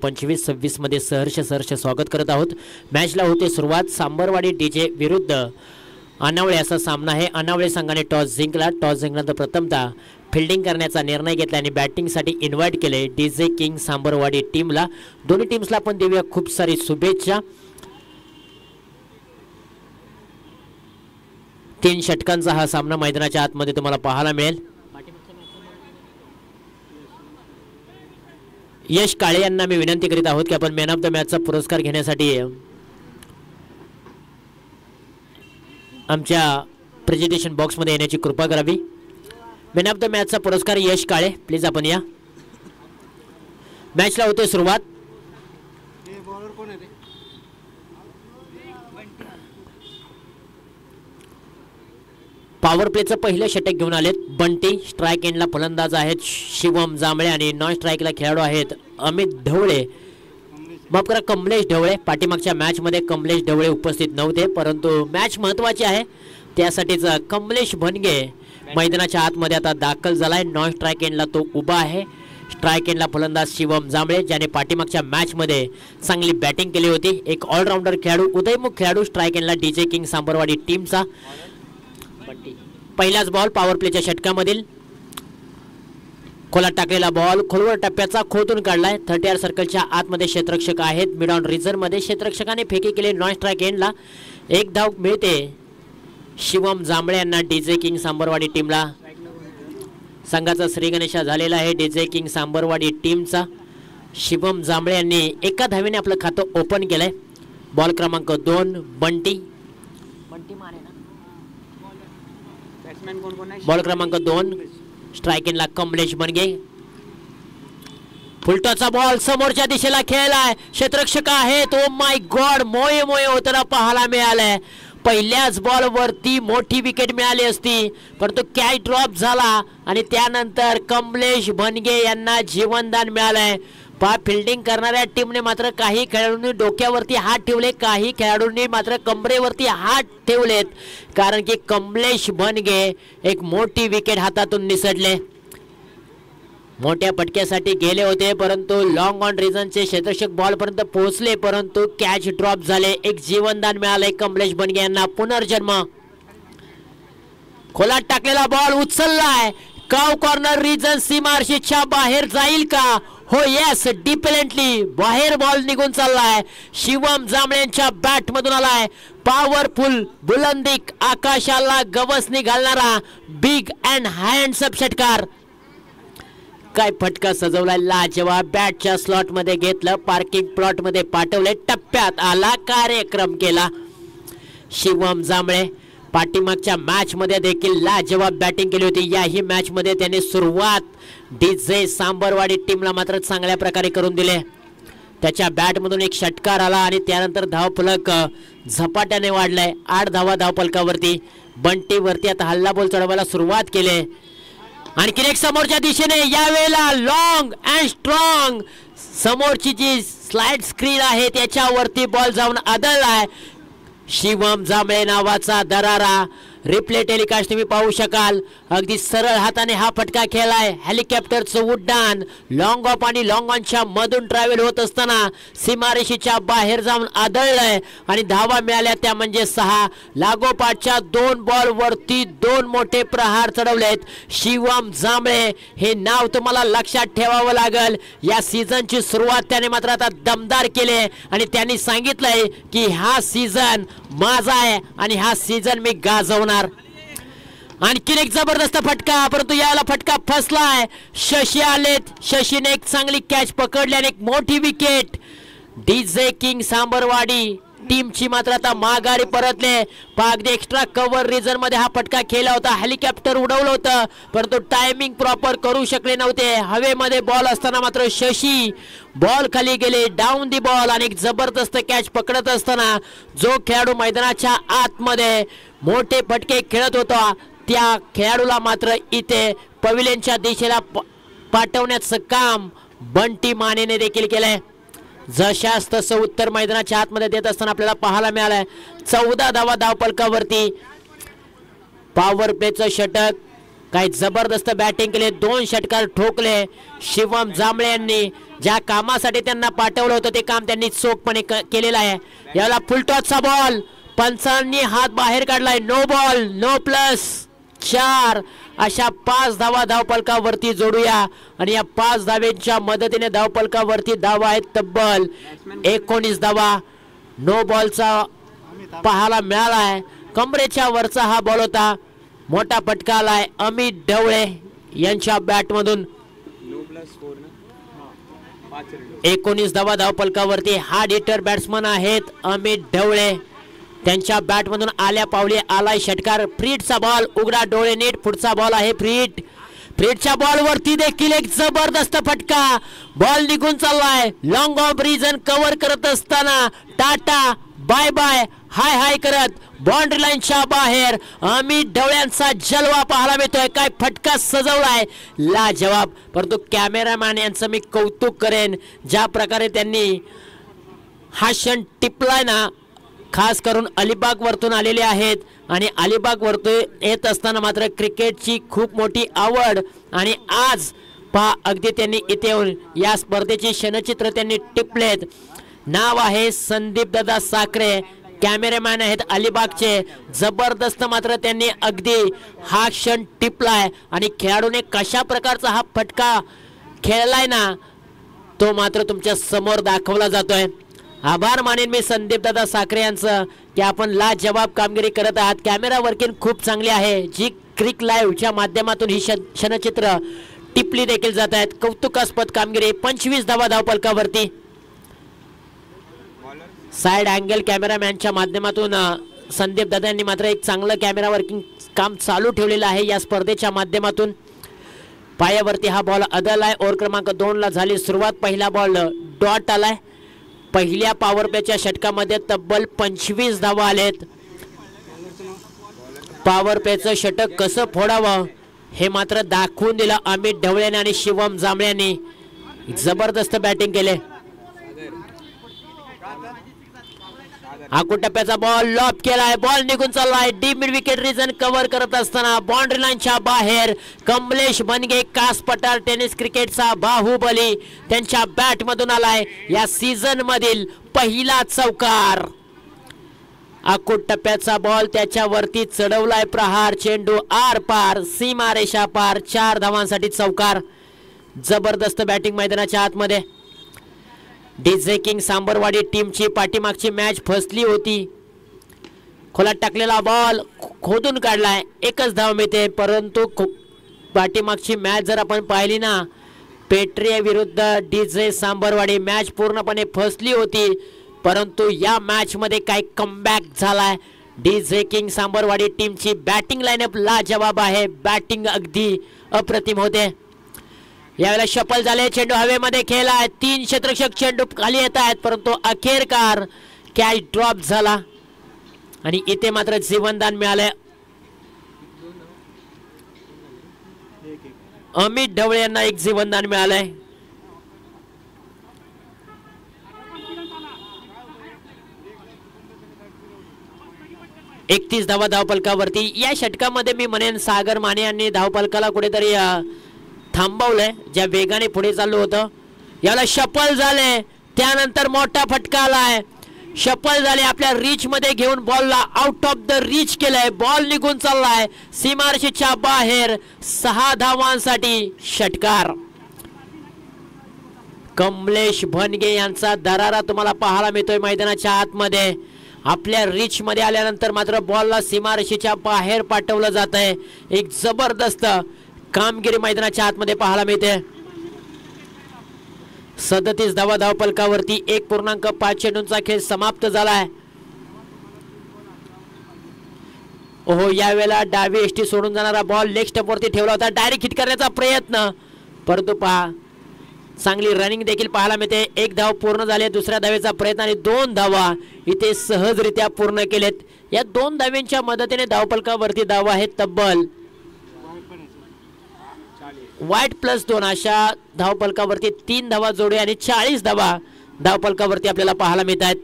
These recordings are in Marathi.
25-26 मध्ये सहर्ष स्वागत करत आहोत। मॅचला होते सुरुवात। सांबरवाडी डीजे विरुद्ध अनावळे असा सामना आहे। अनावळे संघाने टॉस जिंकला। टॉस जिंकल्यानंतर प्रथमतः फिल्डिंग करण्याचा निर्णय घेतला आणि बॅटिंगसाठी इन्व्हाइट केले डीजे किंग सांबरवाडी टीमला। दोन्ही टीम्सला पण देऊया खूप सारी शुभेच्छा। 3 षटकांचा हा सामना मैदानाच्या आतमध्ये तुम्हाला पाहायला मिळेल। यश काळे यांना मी विनंती करीत आहोत की आपण मॅन ऑफ द मॅचचा पुरस्कार घेण्यासाठी आमच्या प्रेझेंटेशन बॉक्स मध्ये येण्याची कृपा करावी। मॅन ऑफ द मॅचचा पुरस्कार यश काळे, प्लीज आपण या। मॅचला होते सुरुवात। पॉवर प्लेचं पहिलं षटक घेऊन आलेत बंटी। स्ट्राइक एंडला फलंदाज आहेत शिवम जांभळे आणि नॉन स्ट्राइकला खेळाडू आहेत अमित ढवळे, माफ करा कमलेश ढवळे। पाठीमागच्या मॅच मध्ये कमलेश ढवळे उपस्थित नव्हते, परंतु मॅच महत्त्वाची आहे त्यासाठीच कमलेश भनगे मैदानाच्या आतमध्ये आता दाखल झालाय। नॉन स्ट्राइक एंडला तो उभा आहे। स्ट्राइक एंडला फलंदाज शिवम जांभळे ज्याने पाठीमागच्या मॅच मध्ये चांगली बॅटिंग केली होती। एक ऑलराऊंडर खेळाडू उदयमुख खेळाडू स्ट्राइक एंडला डीजे किंग सांबरवाडी टीमचा। पहिलाच बॉल पॉवर प्लेच्या षटकामधील खोलात टाकलेला बॉल खोलवर टप्प्याचा खोदून काढलाय। 30 सर्कलच्या आतमध्ये क्षेत्ररक्षक आहेत। मिड ऑन रिझर्व मध्ये क्षेत्ररक्षकाने फेकी केली नॉन स्ट्राइक एंडला। एक धाव मिळते शिवम जांभळे यांना डीजे किंग सांबरवाडी टीमला। संघाचा श्रीगणेशा झालेला आहे डीजे किंग सांबरवाडी टीमचा। शिवम जांभळे यांनी एका धावेने आपलं खातं ओपन केलंय। बॉल क्रमांक 2 बंटी मारे ना। बॉल क्रमांक 2 स्ट्राइक एंडला कमलेश भनगे। फुलटॉचा बॉल समोरच्या दिशेला खेळलाय। क्षेत्ररक्षक आहे तो माय गॉड मोये होताना पाहायला मिळालंय। पहिल्याच बॉल वरती मोठी विकेट मिळाली असती, परंतु कॅच ड्रॉप झाला आणि त्यानंतर कमलेश भनगे यांना जीवनदान मिळालंय। फिल्डिंग करणाऱ्या टीमने मात्र काही खेळाडूंनी डोक्यावरती हात ठेवले, काही खेळाडूंनी मात्र कमरेवरती हात ठेवलेत, कारण की कमलेश भनगे एक मोठी विकेट हातातून निसटले। मोठ्या फटक्यासाठी गेले होते, परंतु लॉंग ऑन रिझनचे क्षेत्ररक्षक बॉल पर्यंत पोहोचले, परंतु कॅच ड्रॉप झाले। एक जीवनदान मिळाले कमलेश भनगे यांना। पुनर्जन्म। खोलात टाकलेला बॉल उचललाय। काव कॉर्नर रिजन सीमारेषेच्या बाहेर जाईल का? हो यस, डिपेंडेंटली बाहेर बॉल निघून चाललाय। शिवम जांभळेंच्या बॅट मधून आलाय पॉवरफुल बुलंदी आकाशाला गवसणी घालणारा बिग अँड हँडसम षटकार। काय फटका सजवलाय लाजवाब। बॅटच्या स्लॉट मध्ये घेतलं, पार्किंग प्लॉट मध्ये पाठवले, टप्प्यात आला, कार्यक्रम केला शिवम जांभळे। पाठीमागच्या मॅच मध्ये देखील लाजवाब बॅटिंग केली होती। याही मॅच मध्ये त्याने सुरुवात डीजे सांबरवाडी टीमला मात्र चांगल्या प्रकारे करून दिले। त्याच्या बॅट मधून एक षटकार आला आणि त्यानंतर धावफलक झपाट्याने वाढलाय। 8 धावा धावफलकावरती। बंटी वरती आता हल्ला बॉल चढवायला सुरुवात केली। आणखी एक समोरच्या दिशेने यावेळेला लॉंग अँड स्ट्रॉंग समोरची जी स्लाइड स्क्रीन आहे त्याच्यावरती बॉल जाऊन आदळलाय। शिवम जांभळे नावाचा दरारा रिप्ले टेलिकास्ट तुम्ही पाहू शकाल। अगदी सरळ हाताने हा फटका खेळलाय। हेलिकॉप्टरचं उड्डाण लॉंग ऑफ आणि लॉंग ऑनच्या मधून ट्रॅव्हल होत असताना सीमारेषेच्या बाहेर जाऊन आदळलंय आणि धावा मिळाल्या त्या म्हणजे 6। लागोपाठच्या 2 बॉल वरती 2 मोठे प्रहार चढवलेत शिवम जांभळे। हे नाव तुम्हाला लक्षात ठेवावं लागेल। या सीझनची सुरुवात त्याने मात्र आता दमदार केली आणि त्यांनी सांगितलंय की हा सीझन माझा आहे आणि हा सीझन मी गाजवणार। आणखी एक जबरदस्त फटका, परंतु याला फटका फसलाय। शशी आलेत, शशीने एक चांगली कॅच पकडली आणि एक मोठी विकेट। डीजे किंग सांबरवाडी टीमची मात्र आता माघारी परतले। अगदी एक्स्ट्रा कव्हर रिजन मध्ये हा फटका खेळला होता। हेलिकॉप्टर उडवलं होतं, परंतु टायमिंग प्रॉपर करू शकले नव्हते। हवेमध्ये बॉल असताना मात्र शशी बॉल खाली गेले, डाऊन दी बॉल आणि एक जबरदस्त कॅच पकडत असताना जो खेळाडू मैदानाच्या आतमध्ये मोठे फटके खेळत होता त्या खेळाडूला मात्र इथे पवेलियनच्या दिशेला पाठवण्याचं काम बंटी मानेने देखील केलंय। जशास तसं उत्तर मैदानाच्या आतमध्ये देत असताना आपल्याला पाहायला मिळालंय। 14 धावा धावफलकावरती। पॉवर प्लेचं षटक काय जबरदस्त बॅटिंग केले, 2 षटकार ठोकले शिवम जांभळे यांनी ज्या कामासाठी त्यांना पाठवलं होतं ते काम त्यांनी चोखपणे केलेलं आहे. याला फुलटॉसचा बॉल, पंचांनी हात बाहेर काढलाय. No ball, no plus 4. अशा 5 धावा धावपलकावरती जोडूया आणि या 5 धावेच्या मदतीने धावपलकावरती धावा आहेत तब्बल 19 धावा. नो बॉलचा पाहायला मिळालाय. कमरेच्या वरचा हा बॉल होता. मोठा फटका आलाय अमित ढवळे यांच्या बॅटमधून. 19 धावा धावपलकावरती. हार्ड हिटर बॅट्समन आहेत अमित ढवळे. त्यांच्या बॅटमधून आल्या पावली आलाय षटकार. फ्रीडचा बॉल, उघडा डोळे नीट, पुढचा बॉल आहे फ्रीडच्या बॉल वरती देखील एक जबरदस्त फटका. बॉल निघून चाललाय. लॉंग ऑफ रिजन कव्हर करत असताना टाटा बाय बाय हाय हाय करत बाउंड्री लाईनच्या बाहेर अमित ढवळ्यांचा जलवा पाहायला मिळतोय. काय फटका सजवलाय, लाजवाब. परंतु कॅमेरामॅन यांचं मी कौतुक करेन, ज्या प्रकारे त्यांनी हा क्षण टिपलाय ना. खास करून अलिबाग वरतून आलेले आहेत आणि अलिबाग वरतून येत असताना मात्र क्रिकेटची खूप मोठी आवड आणि आज पहा अगदी त्यांनी इथे येऊन या स्पर्धेची क्षणचित्र त्यांनी टिपलेत. नाव आहे संदीप दादा साखरे, कॅमेरामॅन आहेत अलिबागचे. जबरदस्त मात्र त्यांनी अगदी हा क्षण टिपलाय आणि खेळाडूने कशा प्रकारचा हा फटका खेळलाय ना तो मात्र तुमच्या समोर दाखवला जातोय. आभार मानेन मी संदीप दादा साखरे यांचं की आपण लाजवाब कामगिरी करत आहात. कॅमेरा वर्किंग खूप चांगली आहे, जी क्रिक लाईव्हच्या माध्यमातून ही क्षणचित्र टिपली देखील जात आहेत. कौतुकास्पद कामगिरी. 25 धावा धावपलकावरती. साइड अँगल कॅमेरामॅनच्या माध्यमातून संदीप दादा यांनी मात्र एक चांगलं कॅमेरा वर्किंग काम चालू ठेवलेलं आहे या स्पर्धेच्या माध्यमातून. पायावरती हा बॉल अदल आहे. ओव्हर क्रमांक 2 ला झाली सुरुवात. पहिला बॉल डॉट आलाय. पहिल्या पॉवर प्लेच्या षटकामध्ये तब्बल 25 धावा आलेत. पॉवर प्लेचं षटक कसं फोडावं हे मात्र दाखवून दिलं अमित ढवळेने आणि शिवम जांभळ्यांनी. जबरदस्त बॅटिंग केले. टप्प्याचा बॉल लॉप केलाय. बॉल निघून चाललाय. Deep mid wicket region cover करत असताना बाउंड्री लाईनच्या बाहेर कमलेश बनगे, कास पठार टेनिस क्रिकेटचा बाहुबली, त्यांच्या बॅट मधून आलाय या सीझन मधील पहिला चौकार. टप्प्याचा बॉल त्याच्यावरती चढवलाय प्रहार. चेंडू आर पार, सीमा रेषा पार. 4 धावांसाठी चौकार. जबरदस्त बॅटिंग मैदानाच्या आतमध्ये. डीजे किंग सांबरवाडी टीमची पाठीमागची मॅच फसली होती. खोलात टाकलेला बॉल खोदून काढलाय. 1च धाव मिळते. परंतु पाठीमागची मॅच जर आपण पाहिली ना, पेट्रिया विरुद्ध डीजे सांबरवाडी मॅच पूर्णपणे फसली होती. परंतु या मॅच मध्ये काय कमबॅक झालाय. डीजे किंग सांबरवाडी टीमची बॅटिंग लाईनअप लाजवाब आहे. बॅटिंग अगदी अप्रतिम होते. यावेळेला शफल झाले. चेंडू हवेमध्ये खेळलाय. 3 क्षेत्ररक्षक चेंडू खाली येत आहेत, परंतु अखेरकार कॅच ड्रॉप झाला आणि इथे मात्र जीवनदान मिळाले. अमित ढवळे यांना एक जीवनदान मिळालंय. एकतीस धावा धावपलकावरती. या षटकामध्ये मी म्हणेन सागर माने यांनी धावपलकाला कुठेतरी थांबवलंय, ज्या वेगाने पुढे चालू होतं. याला शफल झाले. त्यानंतर मोठा फटका आलाय. शफल झाले. आपल्या रीच मध्ये घेऊन बॉलला आउट ऑफ द रीच केलंय. बॉल निघून चाललाय सीमारेषेच्या बाहेर. 6 धावांसाठी षटकार. कमलेश भनगे यांचा दरारा तुम्हाला पाहायला मिळतोय मैदानाच्या आतमध्ये. आपल्या रीच मध्ये आल्यानंतर मात्र बॉलला सीमारेषेच्या बाहेर पाठवलं जात आहे. एक जबरदस्त कामगिरी मैदानाच्या आतमध्ये पाहायला मिळते. 37 धावा धावपलकावरती. 1.5 चेंडूंचा खेळ समाप्त झालाय. ओहो, यावेळेला डावी एसटी सोडून जाणारा बॉल लेग स्टंप वरती ठेवला होता. डायरेक्ट हिट करण्याचा प्रयत्न, परंतु पहा चांगली रनिंग देखील पाहायला मिळते. 1 धाव पूर्ण झाले. दुसऱ्या धावेचा प्रयत्न आणि 2 धावा इथे सहजरित्या पूर्ण केलेत. या 2 धावांच्या मदतीने धावपलकावरती धावा आहेत तब्बल वाईट +2. अशा धावपलकावरती 3 धावा जोडे आणि 40 धावा धावपलकावरती आपल्याला पाहायला मिळत आहेत.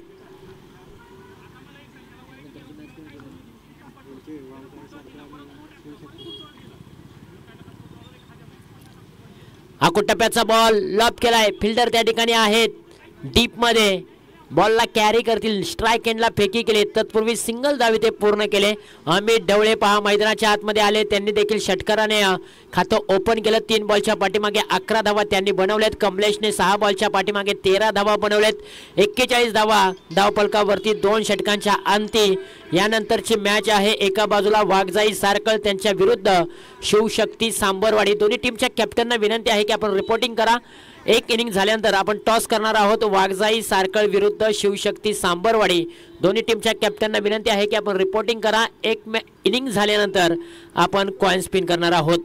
टप्प्याचा बॉल लॉब केलाय, फिल्डर त्या ठिकाणी आहेत डीप मध्ये, बॉलला कॅरी करतील, स्ट्राईक एंडला फेकी केली, तत्पूर्वी सिंगल धावे ते पूर्ण केले. अमित ढवळे पहा मैदानाच्या आतमध्ये आले, त्यांनी देखील षटकाराने खातं ओपन केलं. 3 बॉलच्या पाठीमागे 11 धावा त्यांनी बनवल्यात. कमलेशने 6 बॉलच्या पाठीमागे 13 धावा बनवल्यात. 41 धावा धावफलकावरती 2 षटकांच्या अंती. यानंतरची मॅच आहे, एका बाजूला वाघजाई सारकल त्यांच्या विरुद्ध शिवशक्ती सांबरवाडी. दोन्ही टीमच्या कॅप्टनना विनंती आहे की आपण रिपोर्टिंग करा. एक इनिंग झाल्यानंतर आपण टॉस करणार आहोत. वाघजाई सारकल विरुद्ध शिवशक्ती सांबरवाडी. दोन्ही टीमच्या कॅप्टनना विनंती आहे की आपण रिपोर्टिंग करा. एक इनिंग झाल्यानंतर आपण कॉइन स्पिन करणार आहोत.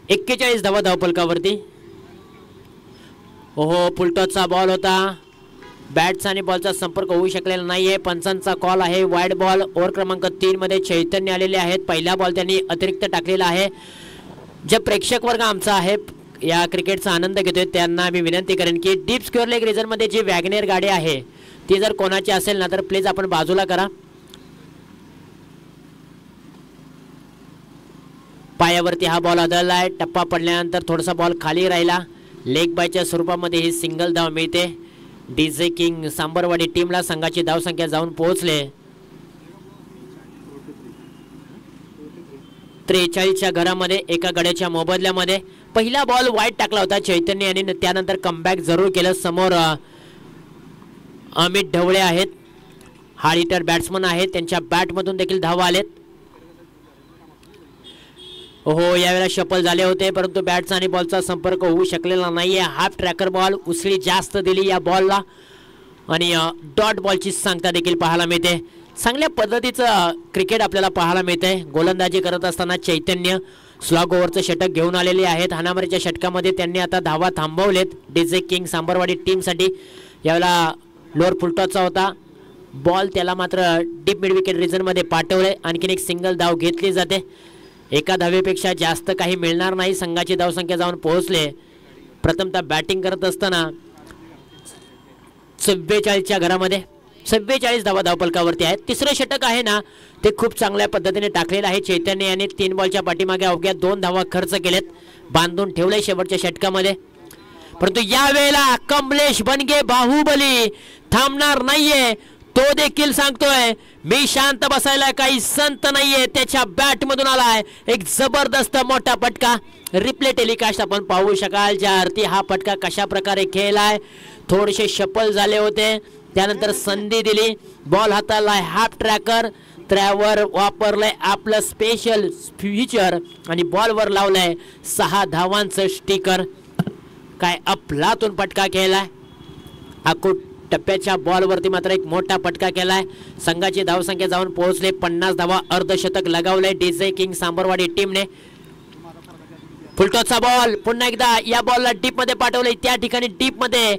एक्केचाळीस धावा धावफलकावरती. ओहो, फुलटॉसचा बॉल होता, बॅट्स आणि बॉलचा संपर्क होऊ शकलेला नाहीये. पंचांचा कॉल आहे, वाईड बॉल. ओव्हर क्रमांक 3 मध्ये चैतन्य आलेले आहेत. पहिला बॉल त्यांनी अतिरिक्त टाकलेला आहे. जे प्रेक्षक वर्ग आमचा आहे या क्रिकेटचा आनंद घेतोय त्यांना मी विनंती करेन की डीप स्क्वेअर लेग रिजन मध्ये जी वॅगनेर गाडी आहे ती जर कोणाची असेल ना तर प्लीज आपण बाजूला करा. पायावरती हा बॉल आदळलाय. टप्पा पडल्यानंतर थोडासा बॉल खाली राहिला. लेग बायच्या स्वरूपामध्ये ही सिंगल धाव मिळते. डीजे किंग सांबरवाडी टीमला संघाची धावसंख्या जाऊन पोहोचले 43च्या घरामध्ये. एका गड्याच्या मोबदल्यामध्ये पहिला बॉल वाईड टाकला होता चैतन्य यांनी, त्यानंतर कमबॅक जरूर केलं. समोर अमित ढवळे आहेत, हार्ड हिटर बॅट्समन आहेत, त्यांच्या बॅटमधून देखील धावा आलेत. हो, यावेळेला शफल झाले होते परंतु बॅट्स आणि बॉलचा संपर्क होऊ शकलेला नाहीये. हाफ ट्रॅकर बॉल, उसळी जास्त दिली या बॉलला आणि डॉट बॉलची सांगता देखील पाहायला मिळते. चांगल्या पद्धतीचं क्रिकेट आपल्याला पाहायला मिळते. गोलंदाजी करत असताना चैतन्य स्लॉग ओव्हरचं षटक घेऊन आलेले आहेत. हाणामारीच्या षटकामध्ये त्यांनी आता धावा थांबवलेत डीजे किंग सांबरवाडी टीमसाठी. यावेळेला लोअर फुलटॉसचा होता बॉल, त्याला मात्र डीप मिड विकेट रिजनमध्ये पाठवले. आणखीन एक सिंगल धाव घेतली जाते. एका धावेपेक्षा जास्त काही मिळणार नाही. संघाची धावसंख्या जाऊन पोहोचले. प्रथमतः बॅटिंग करत असताना 44च्या घरामध्ये 44 धावा धावफलकावरती आहेत. तिसरं षटक आहे ना ते खूप चांगल्या पद्धतीने टाकलेलं आहे. चैतन्य यांनी 3 बॉलच्या पाठीमागे अवघ्या 2 धावा खर्च केलेत, बांधून ठेवले शेवटच्या षटकामध्ये. परंतु यावेळेला कमलेश बनगे बाहुबली थांबणार नाहीये. तो देखील सांगतोय मी शांत बसायला काही संत नाहीये. त्याच्या बॅट मधून आलाय एक जबरदस्त मोठा फटका. रिप्ले टेलिकास्ट आपण पाहू शकाल ज्यावरती हा फटका कशा प्रकारे खेळलाय. थोडेसे शफल झाले होते, त्यानंतर संधी दिली, बॉल हाताळलाय, हाफ ट्रॅकर त्यावर वापरलंय आपलं स्पेशल फीचर आणि बॉलवर लावलंय 6 धावांचं स्टिकर. काय अफलातून फटका खेळलाय. टप्प्याच्या बॉलवरती मात्र एक मोठा फटका केलाय. संघाची धावसंख्या जाऊन पोहोचले 50 धावा. अर्धशतक लगावलंय डीजे किंग सांबरवाडी टीमने. फुलटॉसचा बॉल पुन्हा एकदा या बॉलला डीप मध्ये पाठवलंय. त्या ठिकाणी डीप मध्ये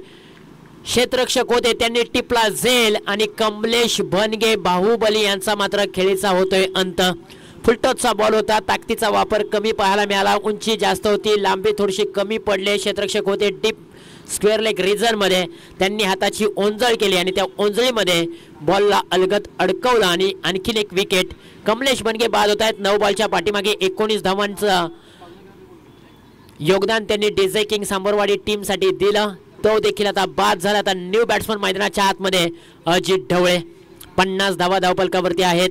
क्षेत्ररक्षक होते, त्यांनी टिपला झेल आणि कमलेश बनगे बाहुबली यांचा मात्र खेळीचा होतोय अंत. फुलटॉसचा बॉल होता, ताकदीचा वापर कमी पाहायला मिळाला. उंची जास्त होती, लांबी थोडीशी कमी पडले. क्षेत्ररक्षक होते डीप स्क्वेअर लेग रिजन मध्ये, त्यांनी हाताची ओंजळ केली आणि त्या ओंजळीमध्ये बॉलला अलगत अडकवला आणि आणखीन एक विकेट. कमलेश बनगे बाद होत आहेत. 9 बॉलच्या पाठीमागे 19 धावांचं योगदान त्यांनी डीजे किंग सांबरवाडी टीम साठी दिलं. तो देखील आता बाद झाला. आता न्यू बॅट्समन मैदानाच्या आतमध्ये अजित ढवळे. 50 धावा धावफलकावरती आहेत.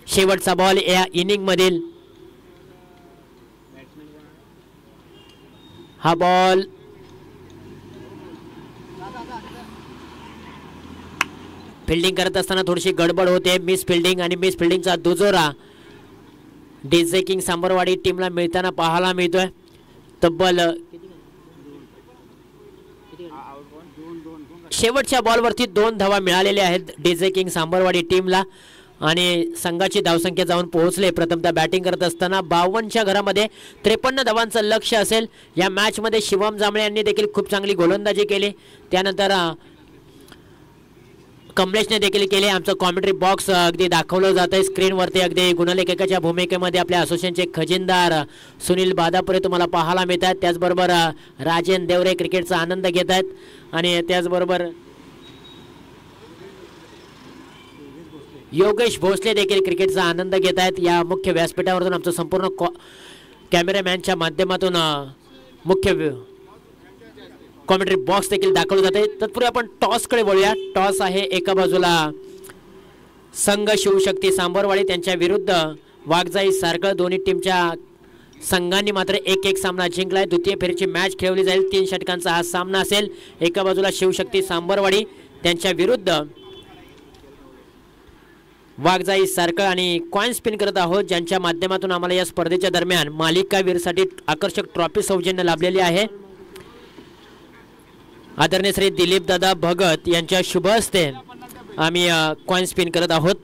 शेवटचा बॉल या इनिंग मधील. हा बॉल फिल्डिंग करत असताना थोडीशी गडबड होते. मिस फिल्डिंग आणि मिस फिल्डिंगचा दुजोरा डीजे किंग सांबरवाडी टीमला मिळताना पाहायला मिळतोय. तब्बल शेवटच्या बॉलवरती 2 धावा मिळालेल्या आहेत डीजे किंग सांबरवाडी टीमला आणि संघाची धावसंख्या जाऊन पोहोचले. प्रथमतः बॅटिंग करत असताना 52च्या घरामध्ये 53 धावांचं लक्ष असेल. या मॅच मध्ये शिवम जांभळे यांनी देखील खूप चांगली गोलंदाजी केली. त्यानंतर कमलेशने देखील केले. आमचं कॉमेंट्री बॉक्स अगदी दाखवलं जात आहे स्क्रीनवरती. अगदी गुणलेखकाच्या भूमिकेमध्ये आपल्या असोसिएशनचे खजिनदार सुनील बादापुरे तुम्हाला पाहायला मिळतात. त्याचबरोबर राजेन देवरे क्रिकेटचा आनंद घेत आहेत आणि त्याचबरोबर योगेश भोसले देखील क्रिकेटचा आनंद घेत आहेत. या मुख्य व्यासपीठावरून आमचं संपूर्ण कॅमेरामॅनच्या माध्यमातून मुख्य कॉमेंट्री बॉक्स देखील दाखवलं जाते. तत्पूर्वी आपण टॉसकडे वळूया. टॉस आहे एका बाजूला संघ शिवशक्ती सांबरवाडी त्यांच्या विरुद्ध वाघजाई सारखं. दोन्ही टीमच्या संघांनी मात्र 1-1 सामना जिंकलाय. द्वितीय फेरीची मॅच खेळवली जाईल. 3 षटकांचा हा सामना असेल. एका बाजूला शिवशक्ती सांबरवाडी त्यांच्या विरुद्ध वाघजाई सारखं आणि कॉइन स्पिन करत आहोत, ज्यांच्या माध्यमातून आम्हाला या स्पर्धेच्या दरम्यान मालिकावीरसाठी आकर्षक ट्रॉफी सौजन्य लाभलेली आहे. आदरणीय श्री दिलीप दादा भगत यांच्या शुभ हस्ते आम्ही कॉइन स्पिन करत आहोत.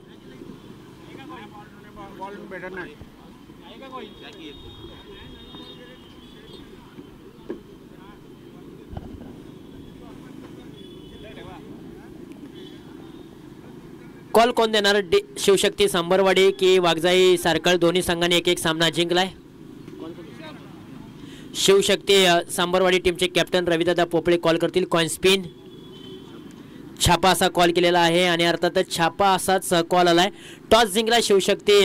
कॉल कोण देणार? शिवशक्ती सांबरवाडी की वाघजाई सारखल? दोन्ही संघांनी 1-1 सामना जिंकलाय. शिवशक्ती सांबरवाडी टीमचे कॅप्टन रविदादा पोपळे कॉल करतील. कॉइन स्पिन छापा असा कॉल केलेला आहे आणि अर्थातच छापा असाच कॉल आलाय. टॉस जिंकला शिवशक्ती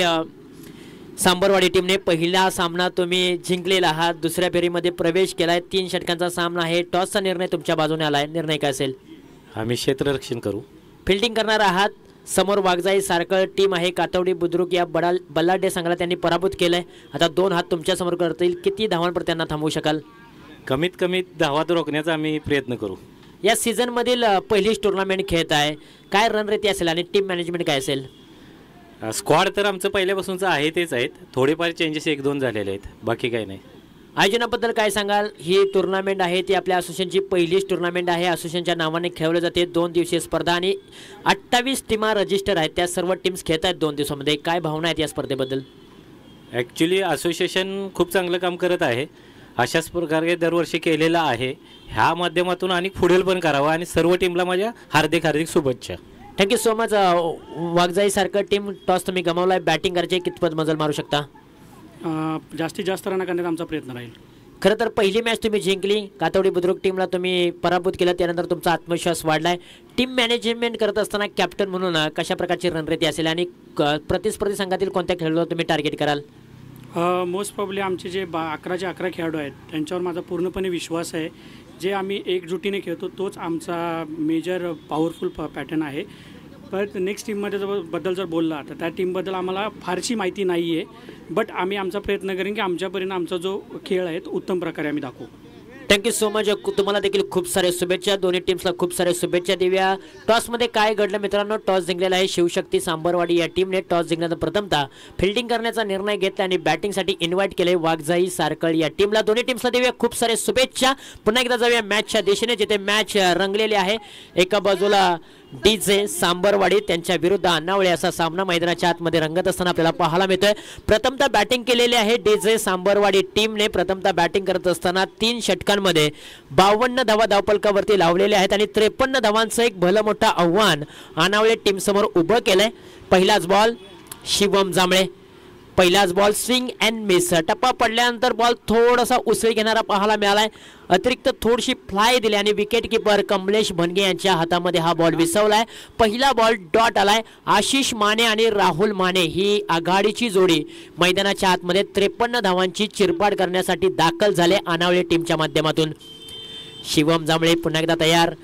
सांबरवाडी टीमने. पहिला सामना तुम्ही जिंकलेला आहात. दुसऱ्या फेरीमध्ये प्रवेश केलाय. 3 षटकांचा सामना आहे. टॉसचा निर्णय तुमच्या बाजूने आलाय. निर्णय काय असेल? आम्ही क्षेत्ररक्षण करू. फिल्डिंग करणार आहात. समोर वाघजाई सारखं टीम आहे. कातवडी बुद्रुक या बल्लाडे संघाला त्यांनी पराभूत केलंय. आता 2 हात तुमच्या समोर करतील. किती धावांवर त्यांना थांबवू शकाल? कमीत कमी धावा रोखण्याचा आम्ही प्रयत्न करू. या सीझन मधील पहिलीच टुर्नामेंट खेळत आहे. काय रणनीती असेल आणि टीम मॅनेजमेंट काय असेल? स्क्वॉड तर आमचं पहिल्यापासूनचं आहे तेच आहेत. थोडेफार चेंजेस 1-2 झालेले आहेत, बाकी काही नाही. आयोजनाबद्दल काय सांगाल? ही टुर्नामेंट आहे ती आपल्या असोसिएशनची पहिलीच टुर्नामेंट आहे. असोसिएशनच्या नावाने खेळवली जाते. 2 दिवसीय स्पर्धा आणि 28 टीमा रजिस्टर आहेत. त्या सर्व टीम्स खेळत आहेत 2 दिवसामध्ये. काय भावना आहेत या स्पर्धेबद्दल? ॲक्च्युली असोसिएशन खूप चांगलं काम करत आहे. अशाच प्रकारे दरवर्षी केलेलं आहे. ह्या माध्यमातून आणि पुढील पण करावं आणि सर्व टीमला माझ्या हार्दिक शुभेच्छा. Thank you so much. वाघजाई सारखं टीम टॉस तुम्ही गमावलाय. बॅटिंग करायचे कितपत मजल मारू शकता? जास्तीत जास्त रन करण्याचा आमचा प्रयत्न राहील. खरं तर पहिली मॅच तुम्ही जिंकली. कातवडी बुद्रुक टीमला तुम्ही पराभूत केलं. त्यानंतर तुमचा आत्मविश्वास वाढलाय. टीम मॅनेजमेंट करत असताना कॅप्टन म्हणून कशा प्रकारची रणनीती असेल आणि प्रतिस्पर्धी संघातील कोणत्या खेळाडूला तुम्ही टार्गेट कराल? मोस्ट प्रॉब्ली आमचे जे 11 खेळाडू आहेत त्यांच्यावर माझा पूर्णपणे विश्वास आहे. जे आम्ही एकजुटीने खेळतो तोच आमचा मेजर पॉवरफुल पॅटर्न आहे. परत नेक्स्ट टीममध्ये बद्दल जर बोलला तर त्या टीमबद्दल आम्हाला फारशी माहिती नाही आहे. बट आम्ही आमचा प्रयत्न करेन की आमच्यापर्यंत आमचा जो खेळ आहे तो उत्तम प्रकारे आम्ही दाखवू. Thank you so much. तुम्हाला देखील खूप सारे शुभेच्छा. दोन्ही टीम्सला खूप सारे शुभेच्छा देऊया. टॉसमध्ये काय घडलं मित्रांनो? टॉस जिंकलेला आहे शिवशक्ती सांबरवाडी या टीमने. टॉस जिंकल्यानंतर प्रथमतः फिल्डिंग करण्याचा निर्णय घेतला आणि बॅटिंगसाठी इन्व्हाइट केले वाघजाई सारकळ या टीमला. दोन्ही टीम्सला देऊया खूप सारे शुभेच्छा. पुन्हा एकदा जाऊया मॅचच्या दिशेने, जिथे मॅच रंगलेली आहे. एका बाजूला डीजे सांबरवाडी त्यांच्या विरुद्ध अण्णावळे असा सामना मैदानाच्या आतमध्ये रंगत असताना आपल्याला पाहायला मिळतोय. प्रथमतः बॅटिंग केलेली आहे डीजे सांबरवाडी टीमने. प्रथमतः बॅटिंग करत असताना 3 षटकांमध्ये 52 धावा धावफलकावरती लावलेले आहेत आणि 53 धावांचं एक भलं मोठं आव्हान अण्णावळे टीम समोर उभं केलंय. पहिलाच बॉल शिवम जांभळे. पहिलाच बॉल स्विंग अँड मिस. टप्पा पडल्यानंतर बॉल थोडासा उसळी घेणारा पाहायला मिळालाय. अतिरिक्त थोडीशी फ्लाय दिली आणि विकेट किपर कमलेश भनगे यांच्या हातामध्ये हा बॉल विसवलाय. पहिला बॉल डॉट आलाय. आशिष माने आणि राहुल माने ही आघाडीची जोडी मैदानाच्या आतमध्ये 53 धावांची चिरपाड करण्यासाठी दाखल झाले अनावळे टीमच्या माध्यमातून. शिवम जांभळे पुन्हा एकदा तयार.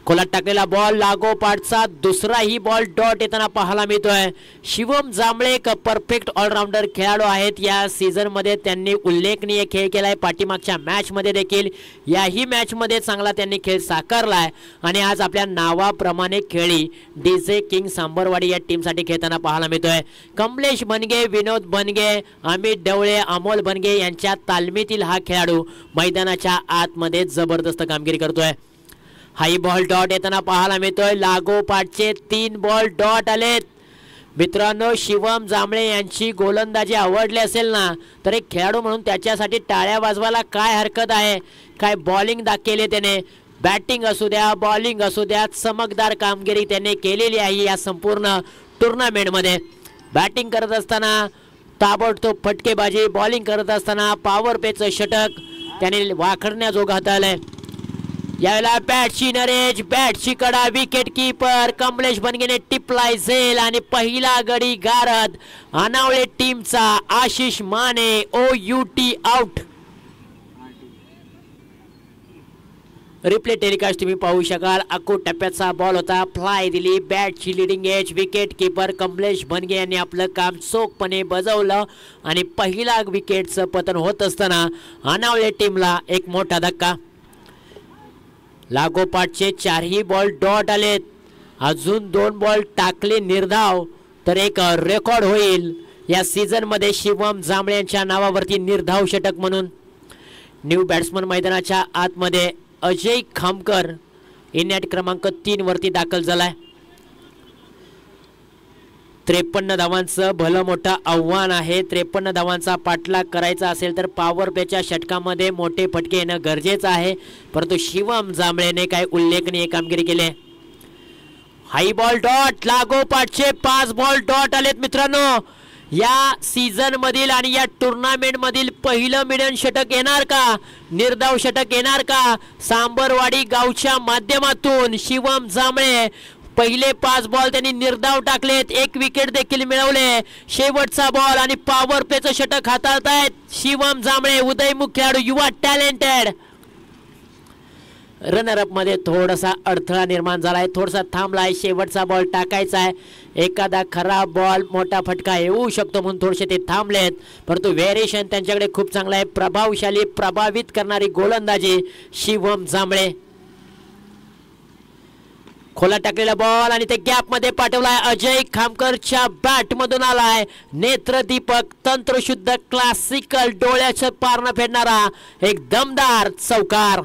खोलात टाकलेला बॉल लागोपाठचा दुसराही बॉल डॉट येताना पाहायला मिळतोय. शिवम जांभळे एक परफेक्ट ऑलराऊंडर खेळाडू आहेत. या सीझन मध्ये त्यांनी उल्लेखनीय खेळ केलाय. पाठीमागच्या मॅच मध्ये देखील याही मॅच मध्ये चांगला त्यांनी खेळ साकारलाय आणि आज आपल्या नावाप्रमाणे खेळी डीजे किंग सांबरवाडी या टीमसाठी खेळताना पाहायला मिळतोय. कमलेश बनगे, विनोद बनगे, अमित डवळे, अमोल बनगे यांच्या तालमीतील हा खेळाडू मैदानाच्या आतमध्ये जबरदस्त कामगिरी करतोय. हाई बॉल डॉट येताना पाहायला मिळतोय. लागोपाठचे 3 बॉल डॉट आलेत. मित्रांनो, शिवम जांभळे यांची गोलंदाजी आवडली असेल ना तर एक खेळाडू म्हणून त्याच्यासाठी टाळ्या वाजवायला काय हरकत आहे. काय बॉलिंग केले त्याने. बॅटिंग असू द्या बॉलिंग असू द्या चमकदार कामगिरी त्याने केलेली आहे या संपूर्ण टुर्नामेंटमध्ये. बॅटिंग करत असताना ताबडतोब फटकेबाजी, बॉलिंग करत असताना पॉवर प्लेचं षटक त्याने वाखडण्याजोग हाताळलंय. यावेळेला बॅटची नरेश, बॅटची कडा, विकेट कीपर कमलेश बनगेने टिपलाय झेल आणि पहिला गडी गारद अनावळे टीमचा Ashish Mane OUT out. Replay telecast तुम्ही पाहू शकाल. अको टप्प्याचा बॉल होता, फ्लाय दिली, बॅटची leading edge, wicket keeper Kamlesh Bange यांनी आपलं काम चोखपणे बजावलं आणि पहिला विकेटचं पतन होत असताना अनावळे टीमला एक मोठा धक्का. लागोपाठचे 4ही बॉल डॉट आलेत. अजून 2 बॉल टाकले निर्धाव तर एक रेकॉर्ड होईल या सीझन मध्ये शिवम जांभळे यांच्या नावावरती निर्धाव षटक म्हणून. न्यू बॅट्समन मैदानाच्या आतमध्ये अजय खामकर इन ॲट क्रमांक 3 वरती दाखल झालाय. 53 धावांचं भलं मोठं आव्हान आहे. 53 धावांचा पाठलाग करायचा असेल तर पॉवर प्लेच्या षटकामध्ये मोठे फटके येणं गरजेचं आहे, परंतु शिवम जांभळेने काय उल्लेखनीय कामगिरी केली. हाई बॉल डॉट, लागोपाठचे 5 बॉल डॉट आलेत मित्रांनो. या सीझन मधील आणि या टुर्नामेंट मधील पहिलं मिडन षटक येणार का, निर्धाव षटक येणार का? सांबरवाडी गावच्या माध्यमातून शिवम जांभळे पहिले 5 बॉल त्यांनी निर्धाव टाकलेत, 1 विकेट देखील मिळवले. शेवटचा बॉल आणि पॉवर प्लेचं षटक हाताळतायत शिवम जांभळे, उदयमुख खेळाडू, युवा टॅलेंटेड. रनरअप मध्ये थोडासा अडथळा निर्माण झालाय, थोडासा थांबलाय. शेवटचा बॉल टाकायचा आहे, एखादा खराब बॉल मोठा फटका येऊ शकतो म्हणून थोडेसे ते थांबलेत, परंतु व्हेरिएशन त्यांच्याकडे खूप चांगला आहे. प्रभावशाली प्रभावित करणारी गोलंदाजी शिवम जांभळे. खोला टाकलेला बॉल आणि ते गॅप मध्ये पाठवलाय. अजय खामकरच्या बॅट मधून आलाय नेत्रदीपक, तंत्रशुद्ध क्लासिकल डोळ्याचं पारणं फेडणारा एक दमदार चौकार.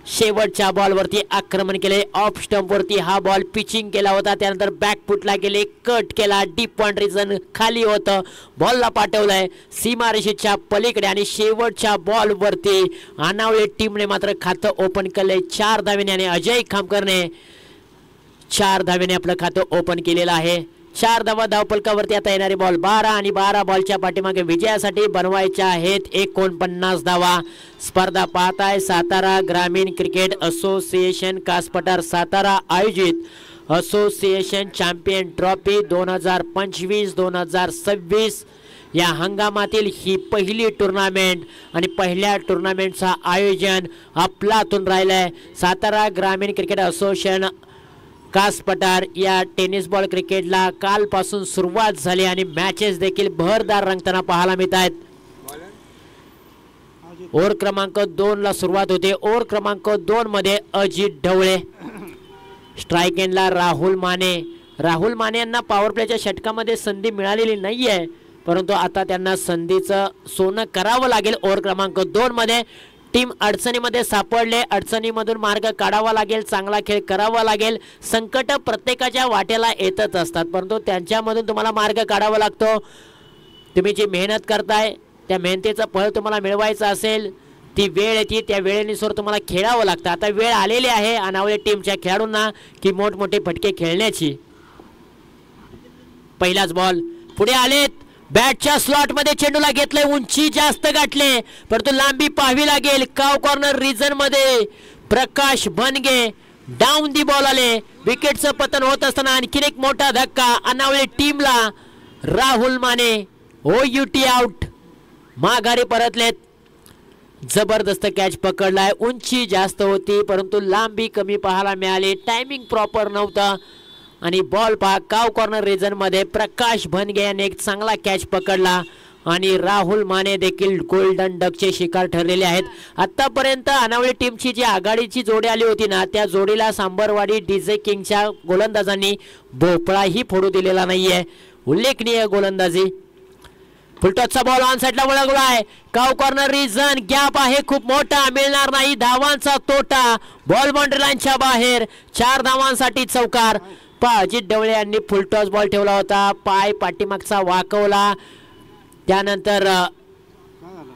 शेवटच्या बॉलवरती आक्रमण केले, ऑफ स्टंप वरती हा बॉल पिचिंग केला होता, त्यानंतर बॅकफुटला गेले, कट केला, डीप पॉइंट रिजन खाली होतं, बॉलला पाठवलंय सीमारेषेच्या पलीकडे आणि शेवटच्या बॉलवरती अनावळे टीमने मात्र खातं ओपन केलंय 4 धावेने आणि अजय खामकरने 4 धावेने आपलं खातं ओपन केलेलं आहे. 4 धावा धावफलकावरती आता येणारे बॉल 12 आणि 12 बॉलच्या पाठीमागे विजयासाठी बनवायच्या आहेत 49 धावा. स्पर्धा पाहताय सातारा ग्रामीण क्रिकेट असोसिएशन कासपठार सातारा आयोजित असोसिएशन चॅम्पियन ट्रॉफी 2025-2026 या हंगामातील ही पहिली टुर्नामेंट आणि पहिल्या टुर्नामेंटचं आयोजन अफलातून राहिलंय. सातारा ग्रामीण क्रिकेट असोसिएशन कासपठार या टेनिस बॉल क्रिकेटला कालपासून सुरुवात झाली आणि मॅचेस देखील भरदार रंगताना पाहायला मिळत आहेत. ओव्हर क्रमांक 2 ला सुरुवात होते. ओव्हर क्रमांक 2 मध्ये अजित ढवळे, स्ट्राईक एंडला राहुल माने. राहुल माने यांना पॉवर प्लेच्या षटकामध्ये संधी मिळालेली नाहीये, परंतु आता त्यांना संधीचं सोनं करावं लागेल. ओव्हर क्रमांक 2 मध्ये टीम अडचणीमध्ये सापडले, अडचणीमधून मार्ग काढावा लागेल, चांगला खेळ करावा लागेल. संकट प्रत्येकाच्या वाट्याला येतच असतात, परंतु त्यांच्यामधून तुम्हाला मार्ग काढावा लागतो. तुम्ही जी मेहनत करताय त्या मेहनतीचं फळ तुम्हाला मिळवायचं असेल, ती वेळ येते, त्या वेळेनुसार तुम्हाला खेळावं लागतं. आता वेळ आलेली आहे अनावळे टीमच्या खेळाडूंना की मोठमोठे फटके खेळण्याची. पहिलाच बॉल पुढे आलेत, बॅटच्या स्लॉट मध्ये चेंडूला घेतले, उंची जास्त गाठले, परंतु लांबी पाहावी लागेल. काव कॉर्नर रिजन मध्ये प्रकाश बनगे डाऊन दी बॉल आले. विकेटचं पतन होत असताना आणखीन एक मोठा धक्का अनावळे टीमला. राहुल माने OUT आउट, माघारी परतलेत. जबरदस्त कॅच पकडलाय, उंची जास्त होती परंतु लांबी कमी पाहायला मिळाली, टायमिंग प्रॉपर नव्हतं आणि बॉल पहा काव कॉर्नर रिजन मध्ये प्रकाश बनगे यांनी एक चांगला कॅच पकडला आणि राहुल माने देखील गोल्डन डकचे शिकार ठरलेले आहेत. आतापर्यंत अनावळे टीमची जी आघाडीची जोडी आली होती ना, त्या जोडीला सांबरवाडी डीजे किंगच्या गोलंदाजांनी भोपळाही फोडू दिलेला नाहीये. उल्लेखनीय गोलंदाजी. फुलटॉसचा बॉल ऑन साइडला वळवलाय, काव कॉर्नर रिजन, गॅप आहे खूप मोठा, मिळणार नाही धावांचा तोटा. बॉल बाउंड्री लाईनच्या बाहेर, 4 धावांसाठी चौकार. अजित ढवळे यांनी फुलटॉस बॉल ठेवला होता, पाय पाठीमागचा वाकवला, त्यानंतर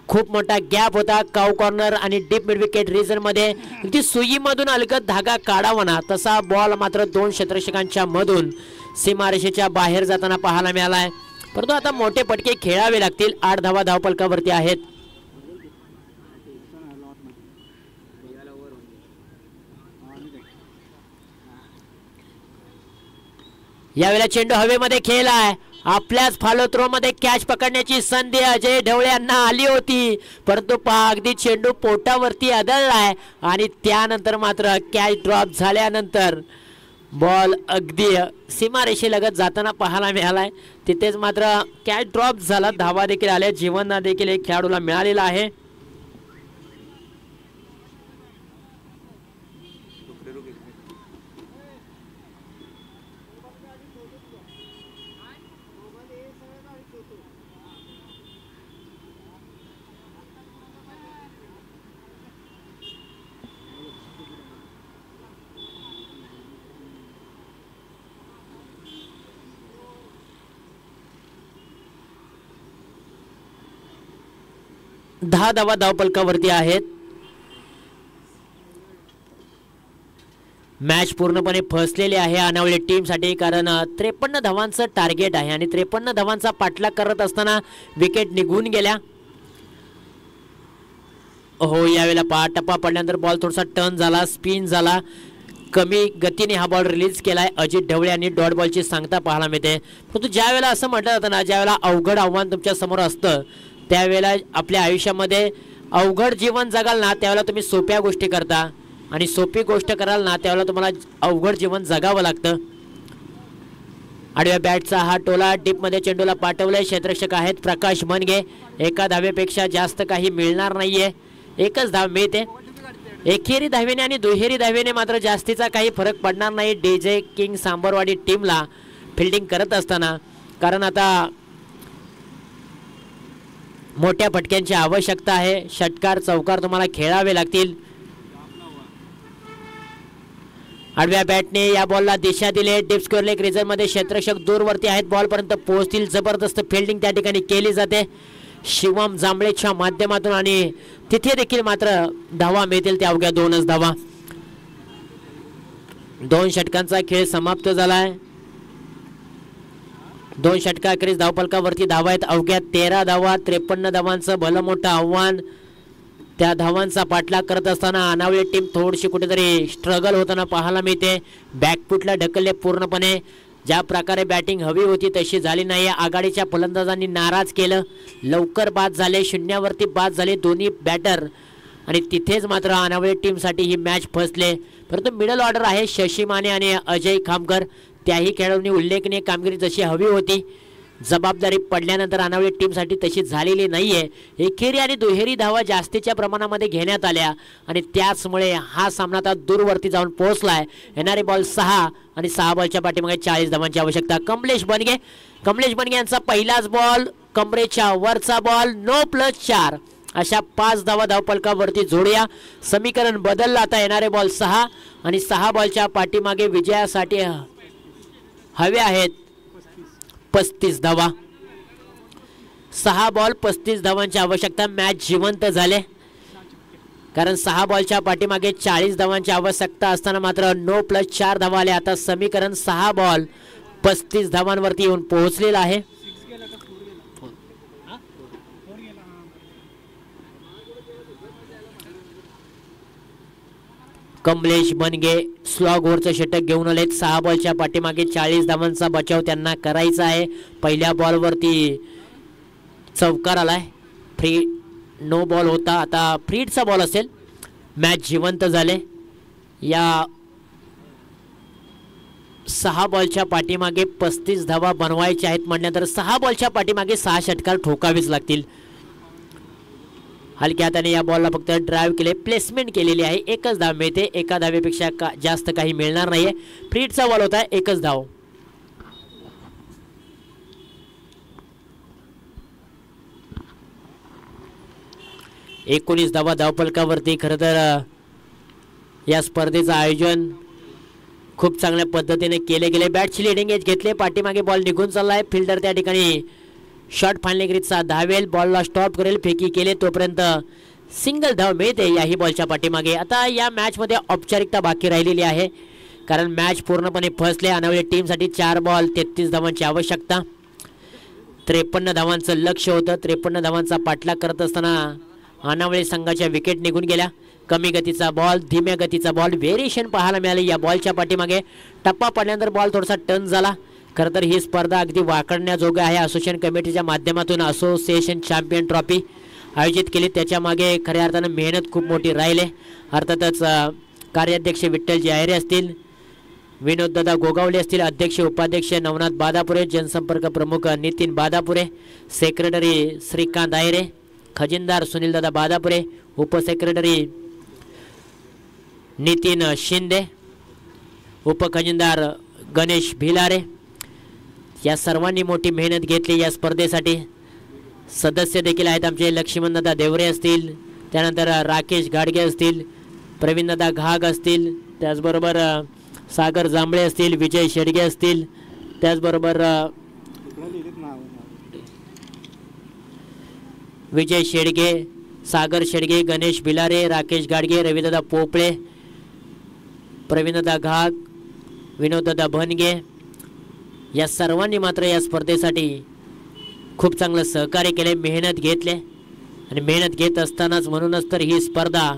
खूप मोठा गॅप होता काऊ कॉर्नर आणि डीप मिड विकेट रिजन मध्ये. अगदी सुईमधून अलगद धागा काढावा ना तसा बॉल मात्र 2 क्षेत्ररक्षकांच्या मधून सीमारेषेच्या बाहेर जाताना पाहायला मिळालाय. परंतु आता मोठे पटके खेळावे लागतील. 8 धावा धावफलकावरती आहेत. यावेळेला चेंडू हवेमध्ये खेळलाय. आपल्याच फॉलो थ्रो मध्ये कॅच पकडण्याची संधी अजय ढवळे यांना आली होती, परंतु पहा अगदी चेंडू पोटावरती आदळलाय आणि त्यानंतर मात्र कॅच ड्रॉप झाल्यानंतर बॉल अगदी सीमारेषेलगत जाताना पाहायला मिळालाय. तिथेच मात्र कॅच ड्रॉप झाला. धावा देखील आल्या. जीवन देखील एक खेळाडूला मिळालेला आहे. दहा धावा धावफलकावरती आहेत. मॅच पूर्णपणे फसलेली आहे अनावली टीमसाठी, कारण 53 धावांचं टार्गेट आहे आणि 53 धावांचा पाठलाग करत असताना विकेट निघून गेल्या. हो, यावेळेला टप्पा पडल्यानंतर बॉल थोडासा टर्न झाला, स्पिन झाला. कमी गतीने हा बॉल रिलीज केलाय. अजित ढवळे यांनी डॉट बॉलची सांगता पाहायला मिळते. परंतु ज्या वेळेला असं म्हटलं जातं ना, ज्या वेळेला अवघड आव्हान तुमच्या समोर असतं त्यावेळेला आपल्या आयुष्यामध्ये अवघड जीवन जगाल ना त्यावेळेला तुम्ही सोप्या गोष्टी करता आणि सोपी गोष्ट कराल ना त्यावेळेला तुम्हाला अवघड जीवन जगावं लागतं. आडव्या बॅटचा हा टोला डीपमध्ये चेंडूला पाठवलाय. क्षेत्ररक्षक आहेत प्रकाश मनगे. एका धावेपेक्षा जास्त काही मिळणार नाहीये. एकच धाव मिळते. एकेरी धावेने आणि दुहेरी धावेने मात्र जास्तीचा काही फरक पडणार नाही डीजे किंग सांबरवाडी टीमला फिल्डिंग करत असताना, कारण आता मोठ्या फटक्यांची आवश्यकता आहे. षटकार चौकार तुम्हाला खेळावे लागतील. आडव्या बॅटने या बॉलला दिशा दिली. डीप स्क्वेअर लेग रिजन मध्ये क्षेत्ररक्षक दूरवरती आहेत. बॉल पर्यंत पोहोचतील. जबरदस्त फिल्डिंग त्या ठिकाणी केली जाते शिवम जांभळेच्या माध्यमातून आणि तिथे देखील मात्र धावा मिळतील. त्या अवघ्या 2च धावा. 2 षटकांचा खेळ समाप्त झालाय. 2 षटकाखेरीज धावफलकावरती धावा आहेत अवघ्या 13 धावा. 53 धावांचं भलं मोठं आव्हान. त्या धावांचा पाठलाग करत असताना अनावली टीम थोडीशी कुठेतरी स्ट्रगल होताना पाहायला मिळते. बॅकफुटला ढकलले पूर्णपणे. ज्या प्रकारे बॅटिंग हवी होती तशी झाली नाही. आघाडीच्या फलंदाजांनी नाराज केलं. लवकर बाद झाले. शून्यावरती बाद झाले दोन्ही बॅटर आणि तिथेच मात्र अनावली टीमसाठी ही मॅच फसले. परंतु मिडल ऑर्डर आहे शशी माने आणि अजय खामकर. त्याही खेळाडूंनी उल्लेखनीय कामगिरी जशी हवी होती जबाबदारी पडल्यानंतर अनावली टीमसाठी तशी झालेली नाहीये. एकेरी आणि दुहेरी धावा जास्तीच्या प्रमाणामध्ये घेण्यात आल्या आणि त्याचमुळे हा सामना आता दूरवरती जाऊन पोहोचलाय. येणारे बॉल 6 आणि 6 बॉलच्या पाठीमागे 40 धावांची आवश्यकता. कमलेश बनगे यांचा पहिलाच बॉल. कमरेच्या वरचा बॉल. नो प्लस 4 अशा 5 धावा धावफलकावरती जोडूया. समीकरण बदललं. आता येणारे बॉल 6 आणि 6 बॉलच्या पाठीमागे विजयासाठी हवे आहेत 35 धावा. 6 बॉल 35 धावांची आवश्यकता. मॅच जिवंत झाले, कारण 6 बॉलच्या पाठीमागे 40 धावांची आवश्यकता असताना मात्र 9 प्लस 4 धावा आले. आता समीकरण 6 बॉल 35 धावांवरती येऊन पोहोचलेलं आहे. कमलेश बनगे स्लॉग ओव्हरचं षटक घेऊन आलेत. 6 बॉलच्या पाठीमागे 40 धावांचा बचाव त्यांना करायचा आहे. पहिल्या बॉलवरती चौकार आलाय. फ्री नो बॉल होता, आता फ्रीडचा बॉल असेल. मॅच जिवंत झाले. या 6 बॉलच्या पाठीमागे 35 धावा बनवायच्या आहेत म्हटल्यानंतर 6 बॉलच्या पाठीमागे 6 षटकार ठोकावेच लागतील. हलक्या हाताने या बॉलला फक्त ड्राईव्ह केले, प्लेसमेंट केलेली आहे. एकच धाव मिळते. एका धावेपेक्षा जास्त काही मिळणार नाहीये. फ्रीडचा बॉल होता. एकच धाव. एकोणीस धावा धावफलकावरती. खरं तर या स्पर्धेचं आयोजन खूप चांगल्या पद्धतीने केले गेले. बॅटची लिडिंग एज घेतले. पाठीमागे बॉल निघून चाललाय. फिल्डर त्या ठिकाणी शॉट फायनल धावेल, बॉलला स्टॉप करेल, फेकी केले तोपर्यंत सिंगल धाव मिळते याही बॉलच्या पाठीमागे. आता या मॅचमध्ये औपचारिकता बाकी राहिलेली आहे, कारण मॅच पूर्णपणे फसले. अनावली टीमसाठी 4 बॉल 33 धावांची आवश्यकता. 53 धावांचं लक्ष होतं. 53 धावांचा पाठलाग करत असताना अनावली संघाच्या विकेट निघून गेल्या. कमी गतीचा बॉल, धीम्या गतीचा बॉल, व्हेरिएशन पाहायला मिळाले या बॉलच्या पाठीमागे. टप्पा पडल्यानंतर बॉल थोडासा टर्न झाला. खरं तर ही स्पर्धा अगदी वाकडण्याजोगं आहे. असोसिएशन कमिटीच्या माध्यमातून असोसिएशन चॅम्पियन ट्रॉफी आयोजित केली, त्याच्या मागे खऱ्या अर्थानं मेहनत खूप मोठी राहिले. अर्थातच कार्याध्यक्ष विठ्ठलजी आयरे असतील, विनोददादा गोगावले असतील, अध्यक्ष उपाध्यक्ष नवनाथ बादापुरे, जनसंपर्क प्रमुख नितीन बादापुरे, सेक्रेटरी श्रीकांत आयरे, खजिनदार सुनीलदादा बादापुरे, उपसेक्रेटरी नितीन शिंदे, उपखजिनदार गणेश भिलारे, या सर्वांनी मोठी मेहनत घेतली या स्पर्धेसाठी. सदस्य देखील आहेत आमचे लक्ष्मणदादा देवरे असतील, त्यानंतर राकेश गाडगे असतील, प्रवीणदादा घाग असतील, त्याचबरोबर सागर जांभळे असतील, विजय शेडगे असतील, त्याचबरोबर विजय शेडगे, सागर शेडगे, गणेश भिलारे, राकेश गाडगे, रविदादा पोपळे, प्रवीणदादा घाग, विनोददादा भनगे, या सर्वांनी मात्र या स्पर्धेसाठी खूप चांगलं सहकार्य केले, मेहनत घेतले. आणि मेहनत घेत असतानाच म्हणूनच तर ही स्पर्धा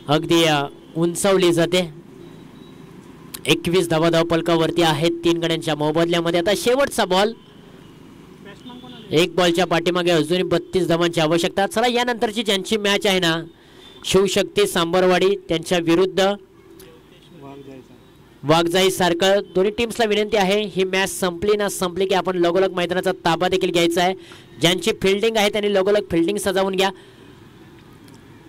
अगदी उंचावली जाते. 21 धावा धावपलकावरती आहेत 3 गड्यांच्या मोबदल्यामध्ये. आता शेवटचा बॉल, 1 बॉलच्या पाठीमागे अजूनही 32 धावांची आवश्यकता. चला यानंतरची ज्यांची मॅच आहे ना, शिवशक्ती सांबरवाडी त्यांच्या विरुद्ध वाघजाई सारखं, दोन्ही टीम्सला विनंती आहे ही मॅच संपली ना संपली की आपण लगोलग मैदानाचा ताबा देखील घ्यायचा आहे. ज्यांची फिल्डिंग आहे त्यांनी लगोलग फिल्डिंग सजावून घ्या,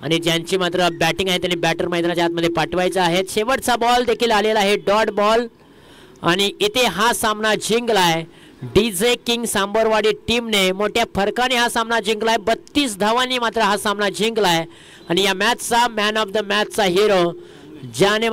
आणि ज्यांची मात्र बॅटिंग आहे त्यांनी बॅटर मैदानाच्या आतमध्ये पाठवायचा आहे. शेवटचा बॉल देखील आलेला आहे, डॉट बॉल, आणि इथे हा सामना जिंकलाय डीजे किंग सांबरवाडी टीमने. मोठ्या फरकाने हा सामना जिंकलाय, 32 धावांनी मात्र हा सामना जिंकलाय. आणि या मॅचचा मॅन ऑफ द मॅचचा हिरो ज्याने